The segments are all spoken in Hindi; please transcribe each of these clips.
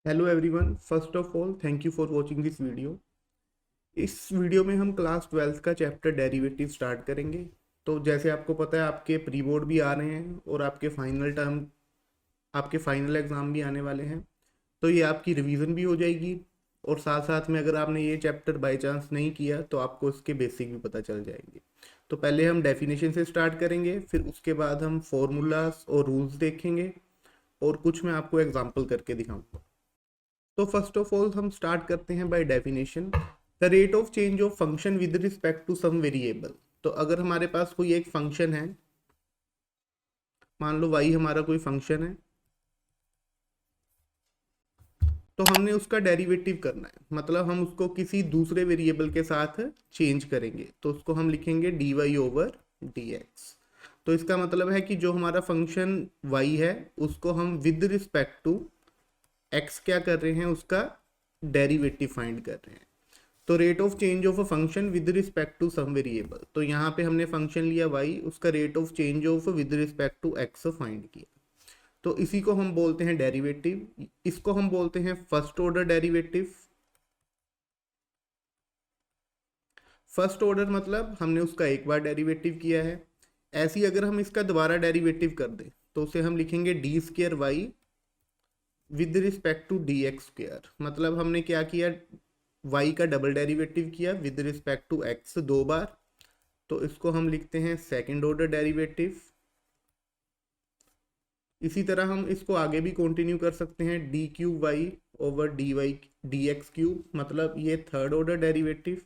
Hello everyone, first of all thank you for watching this video. इस वीडियो में हम क्लास 12th का चैप्टर डेरिवेटिव स्टार्ट करेंगे। तो जैसे आपको पता है, आपके प्री बोर्ड भी आ रहे हैं और आपके फाइनल एग्ज़ाम भी आने वाले हैं। तो ये आपकी रिवीजन भी हो जाएगी और साथ साथ में अगर आपने ये चैप्टर बाय चांस नहीं किया तो आपको इसके बेसिक भी पता चल जाएंगे। तो पहले हम डेफिनेशन से स्टार्ट करेंगे, फिर उसके बाद हम फॉर्मूलाज और रूल्स देखेंगे और कुछ मैं आपको एग्जांपल करके दिखाऊंगा। तो फर्स्ट ऑफ ऑल हम स्टार्ट करते हैं by definition. The rate of change of function with respect to some variable. तो अगर हमारे पास कोई एक फंक्शन है, मान लो y हमारा कोई फंक्शन है, तो हमने उसका डेरिवेटिव करना है, मतलब हम उसको किसी दूसरे वेरिएबल के साथ चेंज करेंगे, तो उसको हम लिखेंगे D Y over D X. तो इसका मतलब है कि जो हमारा फंक्शन y है उसको हम विद रिस्पेक्ट टू x क्या कर रहे हैं, उसका डेरिवेटिव फाइंड कर रहे हैं। तो rate of change of a function with respect to some variable, तो यहाँ पे हमने फंक्शन लिया y, उसका rate of change of with respect to x find किया। तो इसी को हम बोलते हैं डेरिवेटिव। इसको हम बोलते हैं first order derivative. First order मतलब हमने उसका एक बार डेरिवेटिव किया है। ऐसी अगर हम इसका दोबारा डेरिवेटिव कर दें तो उसे हम लिखेंगे D square Y with respect to D X square. मतलब हमने क्या किया, y का डबल डेरिवेटिव किया विद रिस्पेक्ट टू x दो बार, तो इसको हम लिखते हैं सेकंड ऑर्डर डेरिवेटिव। इसी तरह हम इसको आगे भी कंटिन्यू कर सकते हैं, D cube Y over D Y D X cube, मतलब ये थर्ड ऑर्डर डेरिवेटिव।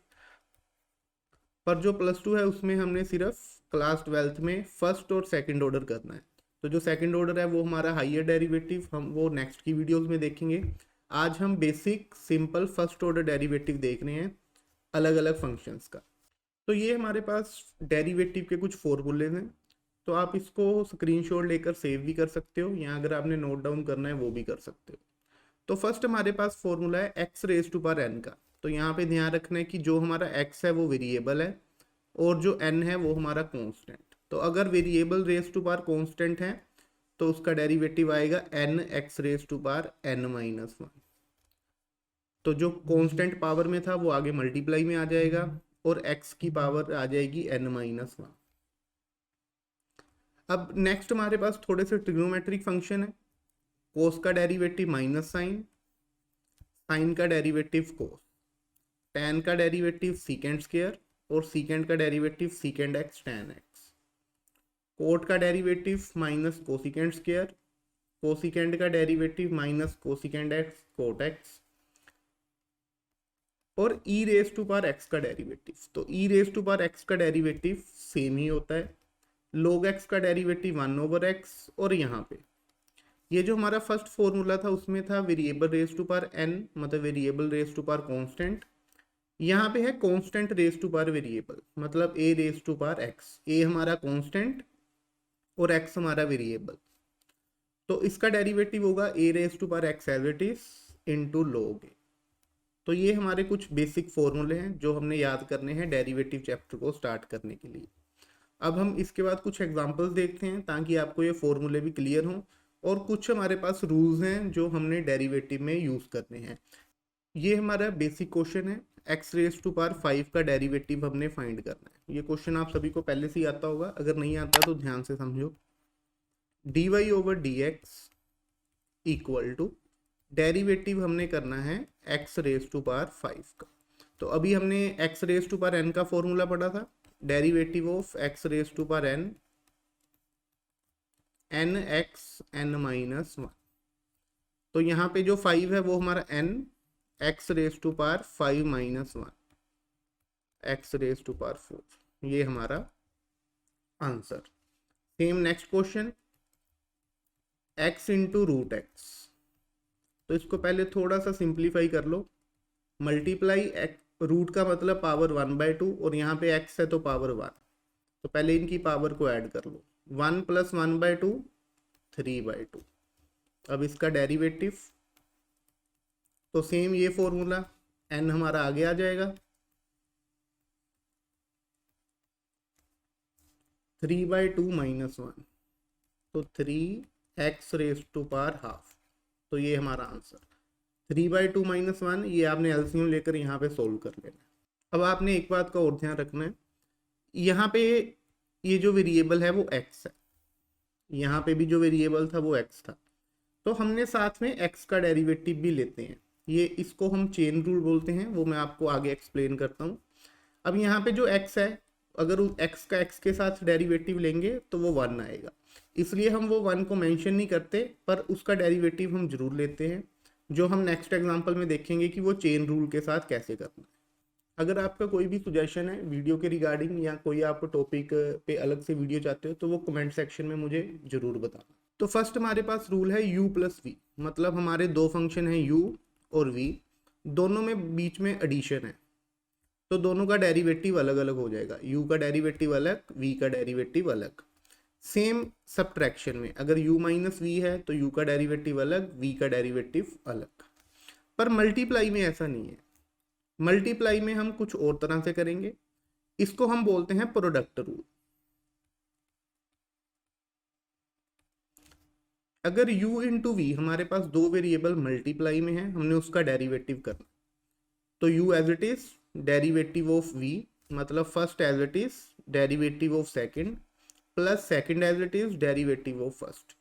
पर जो प्लस टू है उसमें हमने सिर्फ क्लास 12th में फर्स्ट और सेकंड ऑर्डर करना है। तो जो सेकंड ऑर्डर है वो हमारा हाइयर डेरिवेटिव, हम वो नेक्स्ट की वीडियोस में देखेंगे। आज हम basic simple first order derivative देख रहे हैं अलग अलग फंक्शंस का। तो ये हमारे पास डेरिवेटिव के कुछ फॉर्मूले हैं। तो आप इसको स्क्रीनशॉट लेकर सेव भी कर सकते हो, या अगर आपने नोट डाउन करना है वो भी कर सकते हो। तो फर्स्ट हमारे पास फॉर्मूला है X raise to power N का। तो यहाँ पे ध्यान रखना है कि जो हमारा एक्स है वो वेरिएबल है और जो एन है वो हमारा कांस्टेंट। तो अगर variable raise to power constant है तो उसका डेरिवेटिव आएगा N X raise to power N minus one. तो जो कांस्टेंट पावर में था वो आगे मल्टीप्लाई में आ जाएगा और x की पावर आ जाएगी n माइनस वन। अब नेक्स्ट हमारे पास थोड़े से ट्रिग्नोमेट्रिक फंक्शन है। कोस का डेरिवेटिव माइनस साइन, साइन का डेरिवेटिव कोस, tan का डेरिवेटिव सीकेंड स्क्वायर और सीकेंड का derivative secant x tan x. Cot का derivative minus cosecant square, cosecant का derivative minus cosecant x cot x, और e raise to power x का डेरिवेटिव। तो e raise to power x का डेरिवेटिव सेम ही होता है, log x का डेरिवेटिव 1/x। और यहाँ पे ये जो हमारा फर्स्ट फॉर्मूला था उसमें था variable raise to power n, मतलब variable raise to power constant. यहाँ पे है constant raise to power variable, मतलब a raise to power x। a हमारा कांस्टेंट और x हमारा वेरिएबल। तो इसका डेरिवेटिव होगा a raise to power x as it is into log a। तो ये हमारे कुछ बेसिक फॉर्मूले हैं जो हमने याद करने हैं डेरिवेटिव चैप्टर को स्टार्ट करने के लिए। अब हम इसके बाद कुछ एग्जांपल्स देखते हैं ताकि आपको ये फॉर्मूले भी क्लियर हों, और कुछ हमारे पास रूल्स हैं जो हमने डेरिवेटिव में यूज़ करने हैं। ये हमारा बेसिक क्वेश्चन है, एक्स रेज टू पावर 5 का डेरिवेटिव हमने फाइंड करना है। ये क्वेश्चन आप सभी को पहले से ही आता होगा, अगर नहीं आता तो ध्यान से समझो। D Y over D X equal to, derivative हमने करना है एक्स रेज टू पावर 5 का। तो अभी हमने X raise to power N का फॉर्मूला पढ़ा था, derivative of X raise to power N, N X N minus one. तो यहाँ पे जो 5 है वो हमारा N, X raise to power 5 minus one, X raise to power 4, ये हमारा answer. Same next question, X into root X. तो इसको पहले थोड़ा सा सिंप्लीफाई कर लो। मल्टीप्लाई रूट का मतलब पावर 1/2 और यहाँ पे एक्स है तो पावर 1। तो पहले इनकी पावर को ऐड कर लो, 1 + 1/2 3/2। अब इसका डेरिवेटिव, तो सेम ये फॉर्मूला, एन हमारा आगे आ जाएगा, 3/2 माइनस वन, तो 3 X raise to power half. तो ये हमारा आंसर। 3/2 - 1, ये आपने एलसीएम लेकर यहाँ पे सोल्व कर लेना। अब आपने एक बात का और ध्यान रखना है, यहाँ पे ये जो वेरिएबल है वो एक्स है, यहाँ पे भी जो वेरिएबल था वो एक्स था, तो हमने साथ में एक्स का डेरिवेटिव भी लेते हैं। ये इसको हम चेन रूल बोलते हैं, वो मैं आपको आगे एक्सप्लेन करता हूँ। अब यहाँ पे जो x है, अगर उस x का x के साथ डेरिवेटिव लेंगे तो वो 1 आएगा, इसलिए हम वो 1 को मेंशन नहीं करते, पर उसका डेरिवेटिव हम जरूर लेते हैं, जो हम नेक्स्ट एग्जांपल में देखेंगे कि वो चेन रूल के साथ कैसे करना है। अगर आपका कोई भी सुजेशन है वीडियो के रिगार्डिंग, या कोई आप टॉपिक पे अलग से वीडियो चाहते हो, तो वो कमेंट सेक्शन में मुझे जरूर बताना। तो फर्स्ट हमारे पास रूल है u + v, मतलब हमारे दो फंक्शन हैं u और v, दोनों में बीच में एडिशन है, तो दोनों का डेरिवेटिव अलग अलग हो जाएगा, u का डेरिवेटिव अलग, v का डेरिवेटिव अलग। सेम सब्ट्रैक्शन में अगर u - v है तो u का डेरिवेटिव अलग, v का डेरिवेटिव अलग। पर मल्टीप्लाई में ऐसा नहीं है, मल्टीप्लाई में हम कुछ और तरह से करेंगे, इसको हम बोलते हैं प्रोडक्ट रूल। अगर u × v, हमारे पास दो वेरिएबल मल्टीप्लाई में है, हमने उसका डेरिवेटिव करना, तो u as it is derivative of v, मतलब first as it is derivative of second, plus second as it is derivative of first.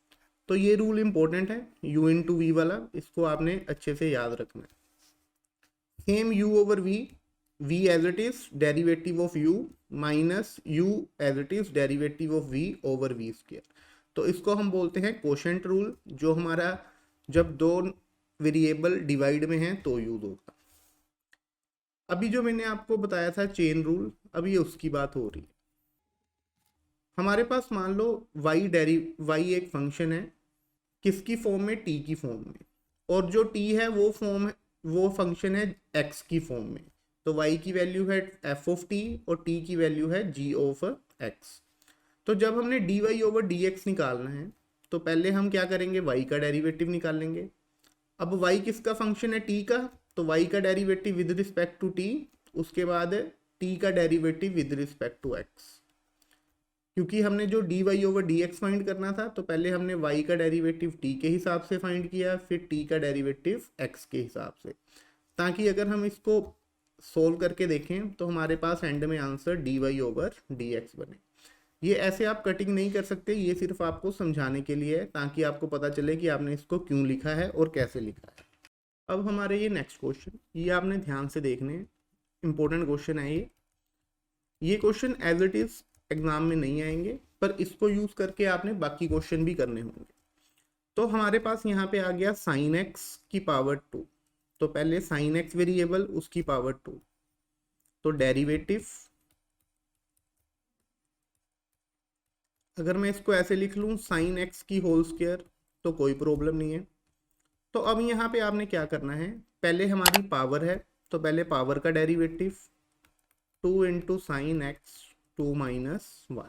तो ये रूल इंपॉर्टेंट है u × v वाला, इसको आपने अच्छे से याद रखना है। Same u over v, v as it is derivative of u minus u as it is derivative of v over v square, तो इसको हम बोलते हैं कोशेंट रूल, जो हमारा जब दो वेरिएबल डिवाइड में हैं तो यूज होगा। अभी जो मैंने आपको बताया था चेन रूल, अब ये उसकी बात हो रही है। हमारे पास मान लो y एक फंक्शन है, किसकी फॉर्म में, t की फॉर्म में, और जो t है वो फंक्शन है x की फॉर्म में, तो y की वैल्यू है f ऑफ t और t की वैल्यू है g ऑफ x। तो जब हमने dy ओवर dx निकालना है, तो पहले हम क्या करेंगे, y का डेरिवेटिव निकाल लेंगे। अब y किसका फंक्शन है, t का, तो y का derivative with respect to t, उसके बाद t का derivative with respect to x। क्योंकि हमने जो dy ओवर dx फाइंड करना था, तो पहले हमने y का डेरिवेटिव t के हिसाब से फाइंड किया, फिर t का डेरिवेटिव x के हिसाब से, ताकि अगर हम इसको सोल्व करके देखें तो हमारे पास एंड में आंसर dy ओवर dx बने। ये ऐसे आप कटिंग नहीं कर सकते, ये सिर्फ आपको समझाने के लिए है, ताकि आपको पता चले कि आपने इसको क्यों लिखा है और कैसे लिखा है। अब हमारे ये नेक्स्ट क्वेश्चन, ये आपने ध्यान से देखने, इंपॉर्टेंट क्वेश्चन है ये question as it is exam में नहीं आएंगे, पर इसको यूज करके आपने बाकी क्वेश्चन भी करने होंगे। तो हमारे पास यहाँ पे आ गया sin x की पावर 2, तो पहले sin x वेरिएबल, उसकी पावर 2, तो डेरिवेटिव, अगर मैं इसको ऐसे लिख लूँ sin x की होल स्क्वायर, तो कोई प्रॉब्लम नहीं है। तो अब यहाँ पे आपने क्या करना है, पहले हमारी पावर है, तो पहले पावर का derivative 2 × sin x 2 - 1,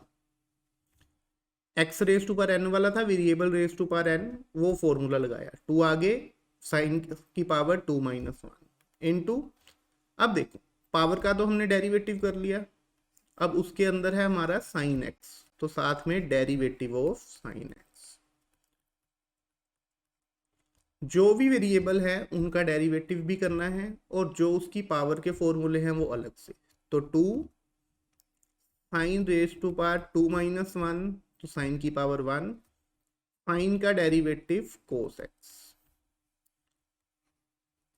x raise to power n वाला था, variable raise to power n, वो फॉर्मूला लगाया, 2 आगे, साइन की पावर 2 - 1 इंटू, अब देखो पावर का तो हमने डेरिवेटिव कर लिया, अब उसके अंदर है हमारा sin x, तो साथ में डेरिवेटिव ऑफ sin x। जो भी वेरिएबल है उनका डेरिवेटिव भी करना है, और जो उसकी पावर के फॉर्मूले हैं वो अलग से, तो 2 sin रेज टू पावर 2 - 1, तो साइन की पावर 1, साइन का डेरिवेटिव cos x,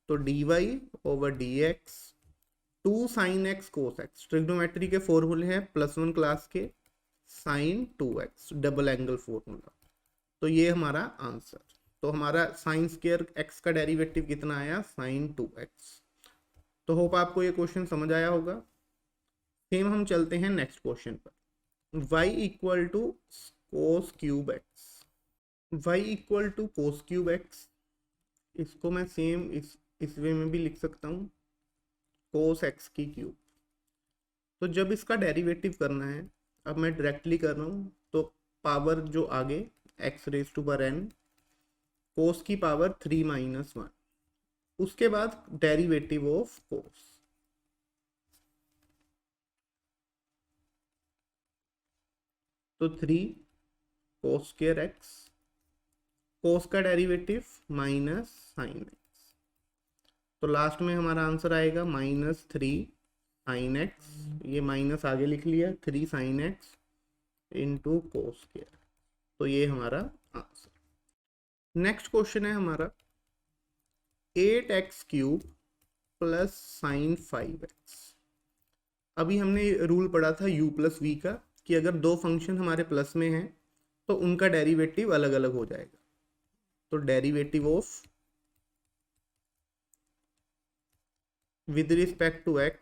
तो dy over dx 2 sin x cos x, trigonometry के फॉर्मूले हैं +1 क्लास के, sin 2x double angle formula, तो ये हमारा आंसर। तो हमारा साइन स्क्वायर x का डेरिवेटिव कितना आया, sin 2x। तो होप आपको ये क्वेश्चन समझ आया होगा। सेम हम चलते हैं नेक्स्ट क्वेश्चन पर, y equal to cos cube x, y equal to cos cube x, इसको मैं सेम इस वे में भी लिख सकता हूँ, cos x की क्यूब। तो जब इसका डेरिवेटिव करना है, अब मैं डायरेक्टली कर रहा हूँ, तो पावर जो आगे x raise to power n, cos की पावर 3 - 1, उसके बाद डेरिवेटिव ऑफ cos, तो 3 cos स्क्वायर x, cos का डेरिवेटिव माइनस sin x, तो लास्ट में हमारा आंसर आएगा -3 sin x, ये माइनस आगे लिख लिया, 3 sin x into cos square. तो ये हमारा आंसर। नेक्स्ट क्वेश्चन है हमारा 8x³ प्लस साइन 5x। अभी हमने रूल पढ़ा था u+v का, कि अगर दो फंक्शन हमारे प्लस में हैं तो उनका डेरिवेटिव अलग अलग हो जाएगा। तो derivative of with respect to x,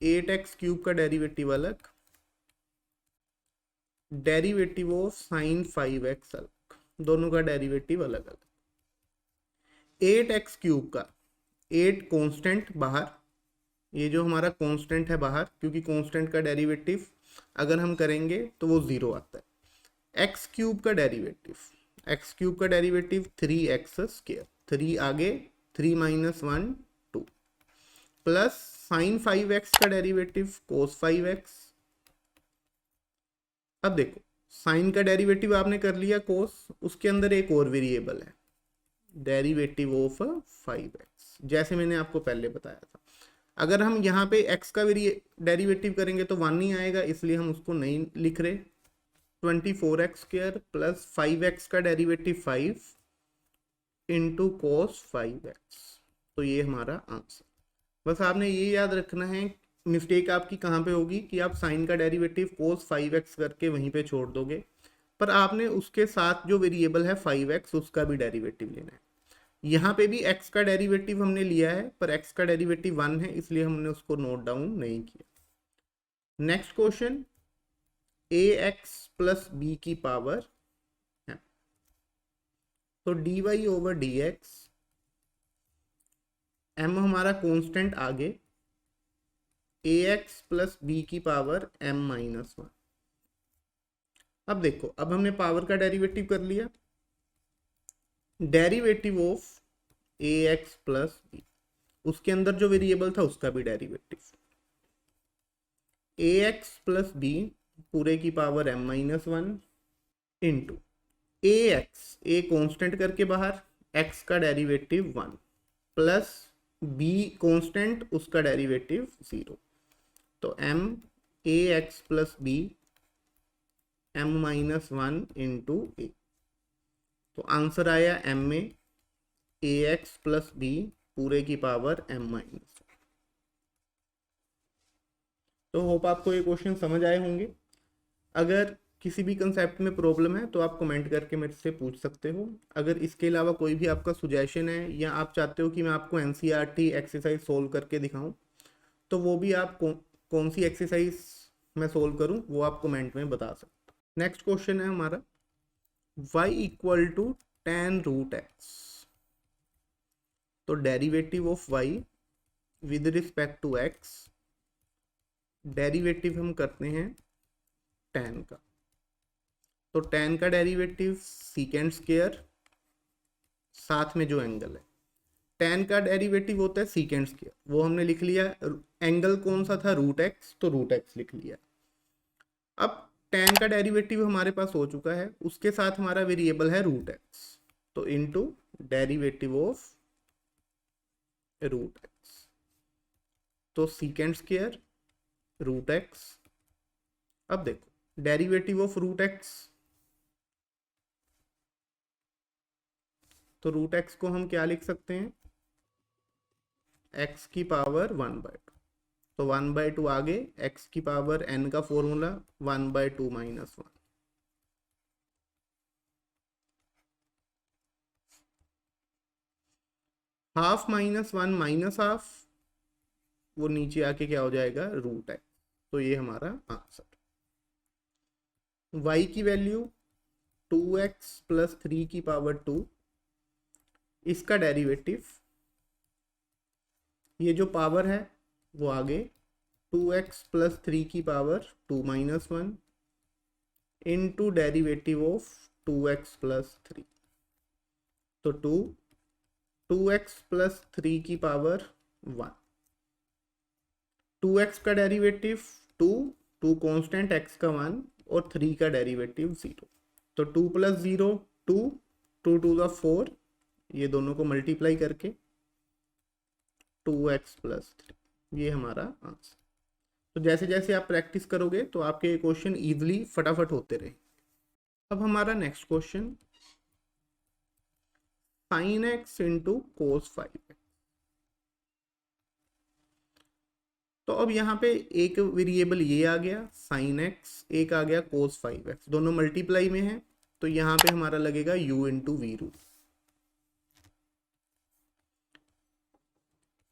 8x³ का डेरिवेटिव अलग, डेरिवेटिव ऑफ साइन 5x अलग, दोनों का डेरिवेटिव अलग अलग। 8x³ का 8 कांस्टेंट बाहर, ये जो हमारा कांस्टेंट है बाहर, क्योंकि कांस्टेंट का डेरिवेटिव अगर हम करेंगे तो वो 0 आता है। x³ का डेरिवेटिव, x³ का डेरिवेटिव 3x², 3 आगे, 3 - 1 2, प्लस साइन 5x का डेरिवेटिव कोस 5x। अब देखो साइन का डेरिवेटिव आपने कर लिया कोस, उसके अंदर एक और वेरिएबल है डेरिवेटिव ऑफ 5x, जैसे मैंने आपको पहले बताया था। अगर हम यहाँ पे x का डेरिवेटिव करेंगे तो 1 नहीं आएगा, इसलिए हम उसको नहीं लिख रहे। 24x² प्लस 5x का डेरिवेटिव 5 इंटू कोस 5x। तो ये हमारा आंसर। बस आपने ये याद रखना है, मिस्टेक आपकी कहाँ पे होगी कि आप साइन का डेरिवेटिव कोस 5x करके वहीं पे छोड़ दोगे, पर आपने उसके साथ जो वेरिएबल है 5x उसका भी डेरिवेटिव लेना है। यहाँ पे भी x का डेरिवेटिव हमने लिया है, पर x का डेरिवेटिव 1 है, इसलिए हमने उसको नोट डाउन नहीं किया। Next question, ax plus b की पावर है, तो dy/dx, m हमारा कांस्टेंट आगे, ax प्लस b की पावर m-1। अब देखो, अब हमने पावर का डेरिवेटिव कर लिया, derivative of ax plus b, उसके अंदर जो वेरिएबल था उसका भी डेरिवेटिव, ax प्लस b पूरे की power m-1 into ax, a constant करके बाहर, x का डेरिवेटिव 1 प्लस b कांस्टेंट, उसका डेरिवेटिव 0। तो m ax plus b m-1 into a। तो आंसर आया m में ax प्लस b पूरे की पावर m-1। तो होप आपको ये क्वेश्चन समझ आए होंगे। अगर किसी भी कंसेप्ट में प्रॉब्लम है तो आप कमेंट करके मेरे से पूछ सकते हो। अगर इसके अलावा कोई भी आपका सुजेशन है या आप चाहते हो कि मैं आपको एनसीईआरटी एक्सरसाइज सोल्व करके दिखाऊं, तो वो भी आप कौन सी एक्सरसाइज मैं सोल्व करूं वो आप कमेंट में बता सकते हो। नेक्स्ट क्वेश्चन है हमारा y = tan√x। तो derivative of y with respect to x, derivative हम करते हैं tan का। तो tan का डेरिवेटिव सीकेंड स्क्वायर, साथ में जो एंगल है, tan का डेरिवेटिव होता है सीकेंड स्क्वायर, वो हमने लिख लिया। एंगल कौन सा था, √x, तो √x लिख लिया। अब tan का डेरिवेटिव हमारे पास हो चुका है, उसके साथ हमारा वेरिएबल है √x, तो इनटू डेरिवेटिव ऑफ √x, तो सीकेंड स्क्वायर √x। अब देखो डेरिवेटिव ऑफ √x, तो √x को हम क्या लिख सकते हैं, x की पावर 1/2, तो 1/2 आगे, x की पावर n का फॉर्मूला 1/2 - 1। हाफ -1 माइनस हाफ, वो नीचे आके क्या हो जाएगा, √x। तो ये हमारा आंसर। y की वैल्यू 2x प्लस 3 की पावर 2, इसका डेरिवेटिव, ये जो पावर है वो आगे 2x प्लस 3 की power 2 - 1 into derivative of 2x plus 3, तो 2x प्लस 3 की पावर 1, 2x का डेरिवेटिव 2 कांस्टेंट, x का 1 और 3 का डेरिवेटिव 0, तो 2 + 0 2, 2 × 4, ये दोनों को मल्टीप्लाई करके 2x+3, ये हमारा आंसर। तो जैसे जैसे आप प्रैक्टिस करोगे तो आपके क्वेश्चन इजीली फटाफट होते रहे। अब हमारा next question, sin x into cos 5x। तो अब यहाँ पे एक वेरिएबल ये आ गया sin x, एक आ गया cos 5x, दोनों मल्टीप्लाई में है, तो यहाँ पे हमारा लगेगा u into we rule.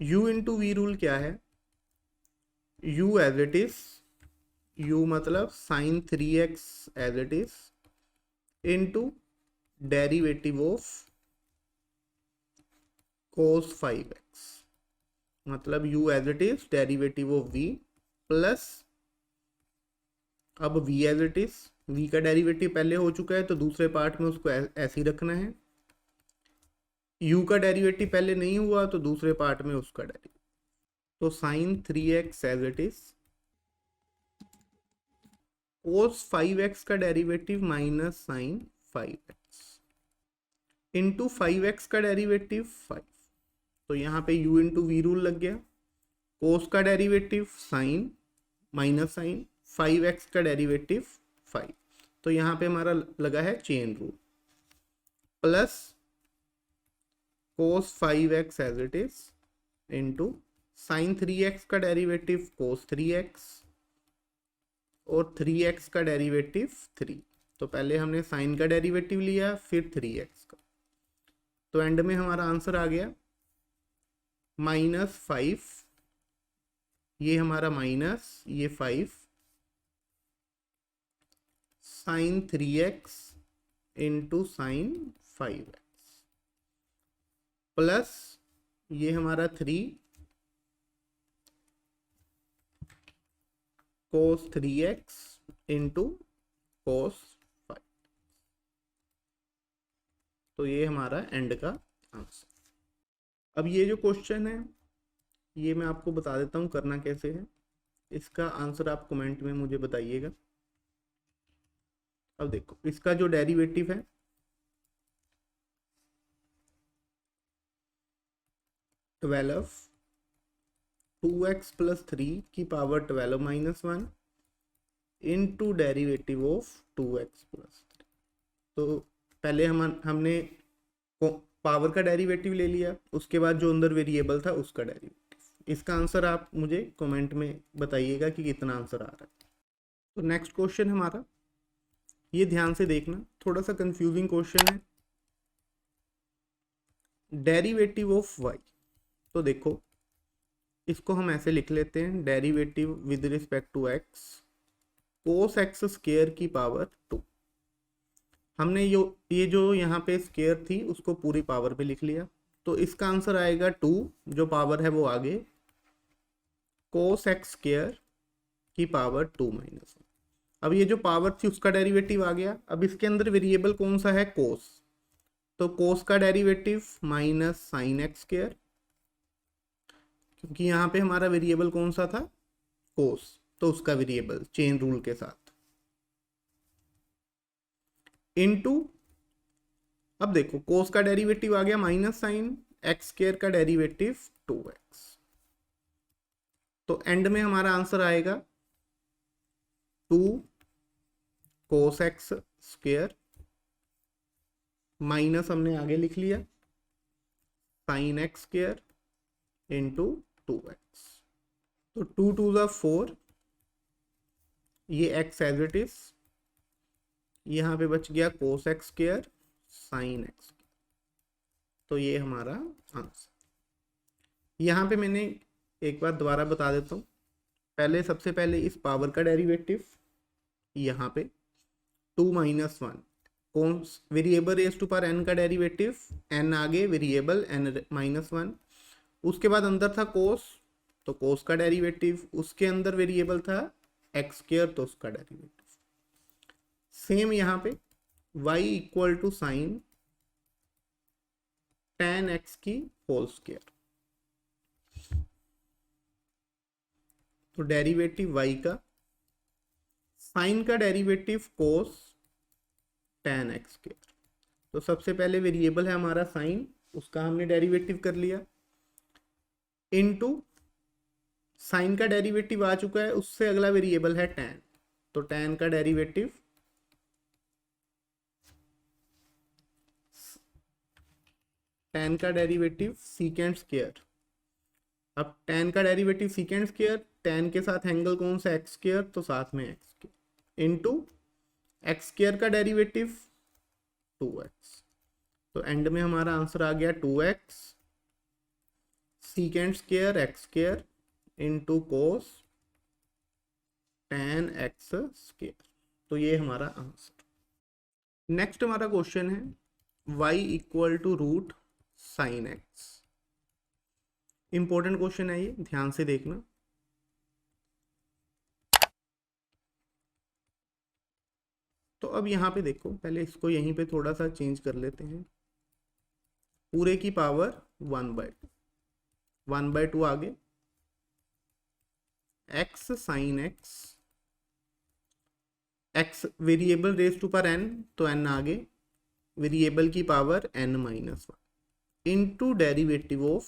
u into we rule क्या है? u as it is, u मतलब sin 3x as it is into derivative of cos 5x, मतलब u as it is derivative of v plus, अब v as it is, v का डेरिवेटिव पहले हो चुका है तो दूसरे पार्ट में उसको ऐसे ही रखना है। u का डेरिवेटिव पहले नहीं हुआ तो दूसरे पार्ट में उसका डेरिवेटिव, तो sin 3x as it is, cos 5x का derivative minus sin 5x into 5x का डेरिवेटिव 5, तो यहाँ पे u इंटू वी रूल लग गया। cos का derivative sign minus sign, 5x का डेरिवेटिव 5, तो यहाँ पे हमारा लगा है chain rule, plus cos 5x as it is into sine 3x का डेरिवेटिव cos 3x और 3x का डेरिवेटिव 3, तो पहले हमने साइन का डेरिवेटिव लिया फिर 3x का, तो एंड में हमारा आंसर आ गया -5, ये हमारा माइनस ये 5 sign 3x into sine 5x plus ये हमारा 3 cos 3x इंटू cos 5, तो ये हमारा एंड का आंसर। अब ये जो क्वेश्चन है ये मैं आपको बता देता हूँ करना कैसे है, इसका आंसर आप कमेंट में मुझे बताइएगा। अब देखो इसका जो डेरिवेटिव है 12 2x प्लस 3 की power 12 minus 1 into derivative of 2x plus 3, तो पहले हमने पावर का डेरिवेटिव ले लिया, उसके बाद जो अंदर वेरिएबल था उसका डेरिवेटिव। इसका आंसर आप मुझे कमेंट में बताइएगा कि कितना आंसर आ रहा है। तो नेक्स्ट क्वेश्चन हमारा, ये ध्यान से देखना, थोड़ा सा कंफ्यूजिंग क्वेश्चन है, डेरिवेटिव ऑफ y। तो देखो इसको हम ऐसे लिख लेते हैं, derivative with respect to x cos X square की पावर 2। हमने ये जो यहाँ पे स्क्वायर थी उसको पूरी पावर पे लिख लिया, तो इसका आंसर आएगा 2, जो पावर है वो आगे, कोस एक्स स्क्वायर की पावर 2 माइनस 1। अब ये जो पावर थी उसका डेरिवेटिव आ गया। अब इसके अंदर वेरिएबल कौन सा है? कोस, तो कोस का derivative minus sine x square, क्योंकि यहाँ पे हमारा वेरिएबल कौन सा था? कोस, तो उसका वेरिएबल चेन रूल के साथ, इनटू, अब देखो कोस का डेरिवेटिव आ गया माइनस साइन एक्स स्क्वायर का डेरिवेटिव 2x, तो एंड में हमारा आंसर आएगा 2 कोस एक्स स्क्वायर माइनस हमने आगे लिख लिया sine x square into 2x, तो 2 2 ज़ा 4, ये x एज इट इज, यहाँ पे बच गया कोस एक्स स्क्वायर साइन एक्स, तो ये हमारा आंसर। यहाँ पे मैंने एक बार दोबारा बता देता हूँ, पहले सबसे पहले इस पावर का डेरिवेटिव, यहाँ पे 2 माइनस 1, कौन variable raise to power n का डेरिवेटिव, n आगे वेरिएबल n माइनस 1, उसके बाद अंदर था कोस, तो कोस का डेरिवेटिव, उसके अंदर वेरिएबल था एक्स स्क्वायर, तो उसका डेरिवेटिव। सेम यहाँ पे y equal to sine tan x की होल स्क्वायर, तो डेरिवेटिव y का, साइन का derivative cos tan x square, तो सबसे पहले वेरिएबल है हमारा साइन, उसका हमने डेरिवेटिव कर लिया, इनटू साइन का डेरिवेटिव आ चुका है, उससे अगला वेरिएबल है tan, तो tan का डेरिवेटिव सीकेंड स्क्वायर। अब tan का डेरिवेटिव सीकेंड स्क्वायर, tan के साथ एंगल कौन सा एक्स स्क्वायर, तो साथ में X square into X square का डेरिवेटिव 2x। तो एंड में हमारा आंसर आ गया 2x secant square X square into cos tan X square. तो ये हमारा आंसर। नेक्स्ट हमारा क्वेश्चन है y equal to root sine X. Important question है ये, ध्यान से देखना। तो अब यहाँ पे देखो, पहले इसको यहीं पे थोड़ा सा चेंज कर लेते हैं। पूरे की पावर 1/2, 1/2 आगे X sine X, X variable raise to पर n, तो n आगे वेरिएबल की power n-1 into derivative of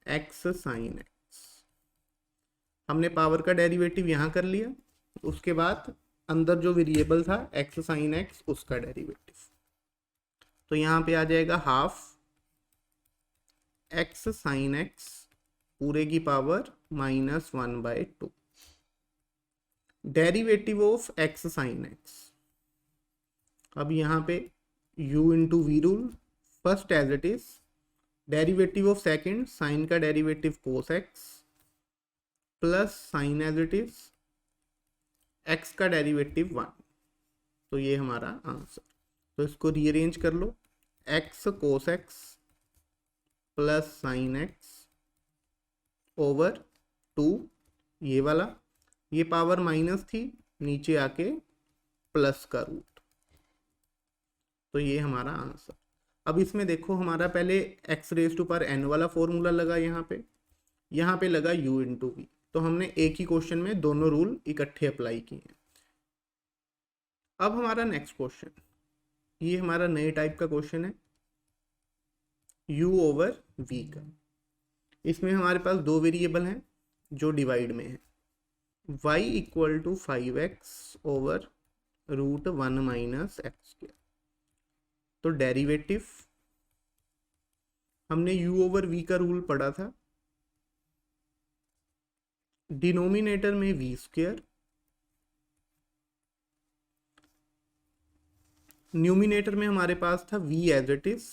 x sine X. हमने पावर का डेरिवेटिव यहाँ कर लिया, उसके बाद अंदर जो वेरिएबल था एक्स साइन एक्स उसका डेरिवेटिव, तो यहाँ पे आ जाएगा हाफ एक्स साइन एक्स पूरे की power -1/2 derivative of x sine x. अब यहाँ पे u into we rule, first as it is, derivative of second sine का derivative cos x plus sine as it is x का डेरिवेटिव 1। तो ये हमारा आंसर। तो इसको रीअरेंज कर लो, x cos x plus sine x over 2, ये वाला, ये पावर माइनस थी, नीचे आके प्लस का रूट। तो ये हमारा आंसर। अब इसमें देखो हमारा पहले X raise to power n वाला फॉर्मूला लगा, यहाँ पे लगा u इंटू वी। तो हमने एक ही क्वेश्चन में दोनों रूल इकट्ठे अप्लाई किए हैं। अब हमारा नेक्स्ट क्वेश्चन, ये हमारा नए टाइप का क्वेश्चन है u ओवर v का। इसमें हमारे पास दो वेरिएबल हैं जो डिवाइड में है, y equal to 5x over root 1 minus X square. तो डेरिवेटिव हमने u ओवर v का रूल पढ़ा था, डिनोमिनेटर में v स्क्वायर, न्यूमिनेटर में हमारे पास था v as it is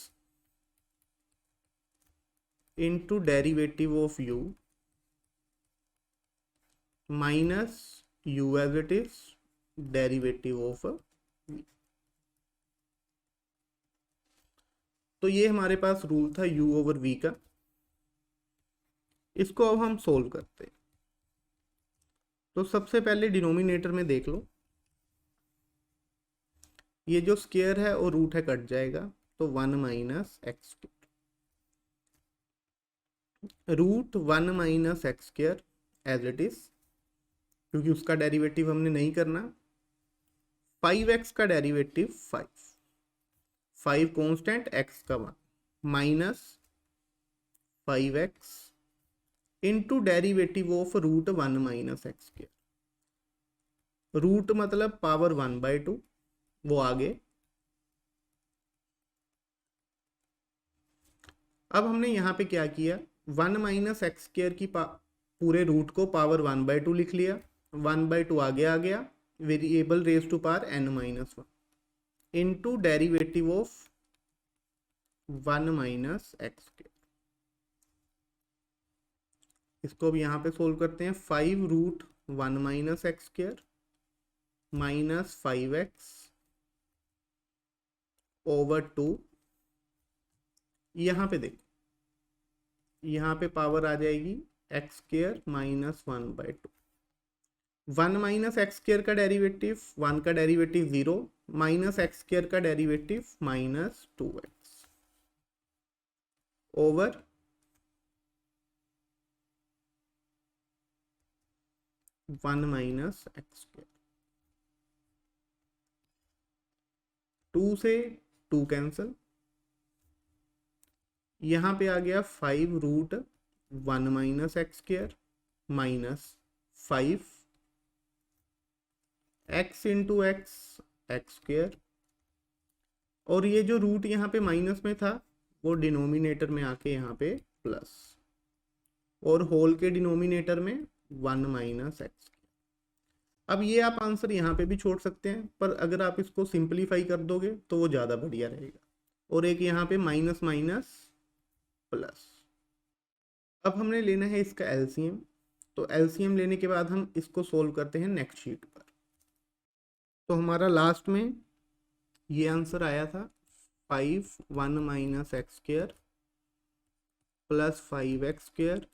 into derivative of u minus u as it is derivative of v। तो ये हमारे पास रूल था u ओवर v का। इसको अब हम सोल्व करते हैं। तो सबसे पहले डिनोमिनेटर में देख लो, ये जो स्क्वायर है और रूट है कट जाएगा, तो 1 minus X square, root 1 minus X square as it is, क्योंकि उसका डेरिवेटिव हमने नहीं करना। 5x का डेरिवेटिव 5 कांस्टेंट x का 1 minus 5x into derivative of root 1 minus X square. Root मतलब पावर 1/2, वो आगे। अब हमने यहाँ पे क्या किया, 1 माइनस एक्स स्क्वायर की पूरे रूट को पावर 1/2 लिख लिया, 1/2 आगे आ गया, variable raise to power n-1 into derivative of 1 minus X square. इसको अब यहाँ पे सोल्व करते हैं। 5 root 1 minus X square minus 5x over 2। यहाँ पे देखो, यहाँ पे पावर आ जाएगी X square minus 1/2। 1 minus X square का डेरिवेटिव, 1 का डेरिवेटिव 0, माइनस एक्स स्क्वायर का derivative minus 2x over 1 minus X square. 2 से 2 कैंसिल, यहाँ पे आ गया 5√1 minus X square minus 5x into x x square, और ये जो रूट यहाँ पे माइनस में था वो डिनोमिनेटर में आके यहाँ पे प्लस, और होल के डिनोमिनेटर में 1 माइनस एक्स। अब ये आप आंसर यहाँ पे भी छोड़ सकते हैं, पर अगर आप इसको सिंपलीफाई कर दोगे तो वो ज़्यादा बढ़िया रहेगा। और एक यहाँ पे माइनस माइनस प्लस। अब हमने लेना है इसका एलसीएम, तो एलसीएम लेने के बाद हम इसको सोल्व करते हैं नेक्स्ट शीट पर। तो हमारा लास्ट में ये आंसर आया था 5 minus X square plus 5x square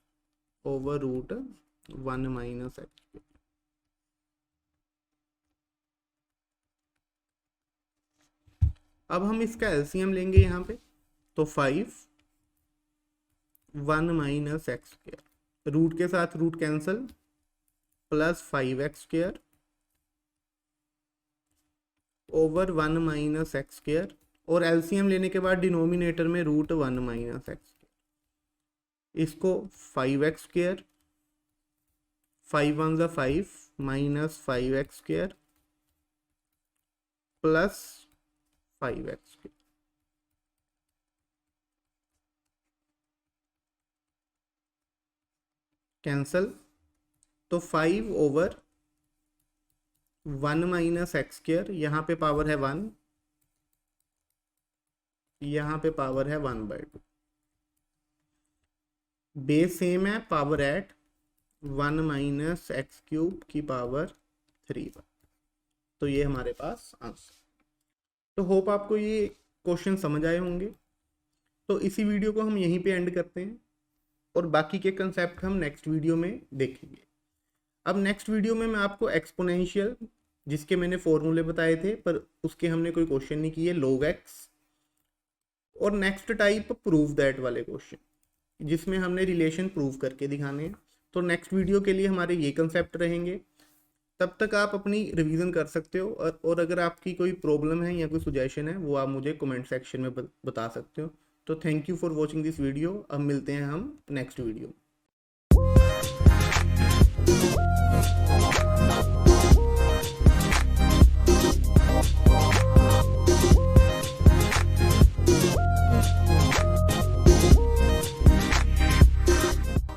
over root 1 minus X square. अब हम इसका एलसीएम लेंगे यहाँ पे, तो 1 माइनस एक्स स्क्र, रूट के साथ root cancel, plus 5x square over 1 minus X square, और एलसीएम लेने के बाद डिनोमिनेटर में रूट 1 माइनस एक्स स्क्र, इसको 5x स्क्र, 5 1 ज़ा 5 minus 5x square plus 5x square. Cancel, तो 5 ओवर 1 माइनस एक्स स्क्र, यहाँ पे पावर है 1, यहाँ पे पावर है 1/2, बेस सेम है, power at 1 minus x cube की पावर 3। तो ये हमारे पास आंसर। तो होप आपको ये क्वेश्चन समझ आए होंगे। तो इसी वीडियो को हम यहीं पे एंड करते हैं, और बाकी के कंसेप्ट हम नेक्स्ट वीडियो में देखेंगे। अब नेक्स्ट वीडियो में मैं आपको एक्सपोनेंशियल, जिसके मैंने फॉर्मूले बताए थे पर उसके हमने कोई क्वेश्चन नहीं किए, log x, और नेक्स्ट टाइप प्रूव दैट वाले क्वेश्चन, जिसमें हमने रिलेशन प्रूव करके दिखाने हैं। तो नेक्स्ट वीडियो के लिए हमारे ये कंसेप्ट रहेंगे। तब तक आप अपनी रिवीजन कर सकते हो, और अगर आपकी कोई प्रॉब्लम है या कोई सुजेशन है वो आप मुझे कमेंट सेक्शन में बता सकते हो। तो thank you for watching this video. अब मिलते हैं हम नेक्स्ट वीडियो।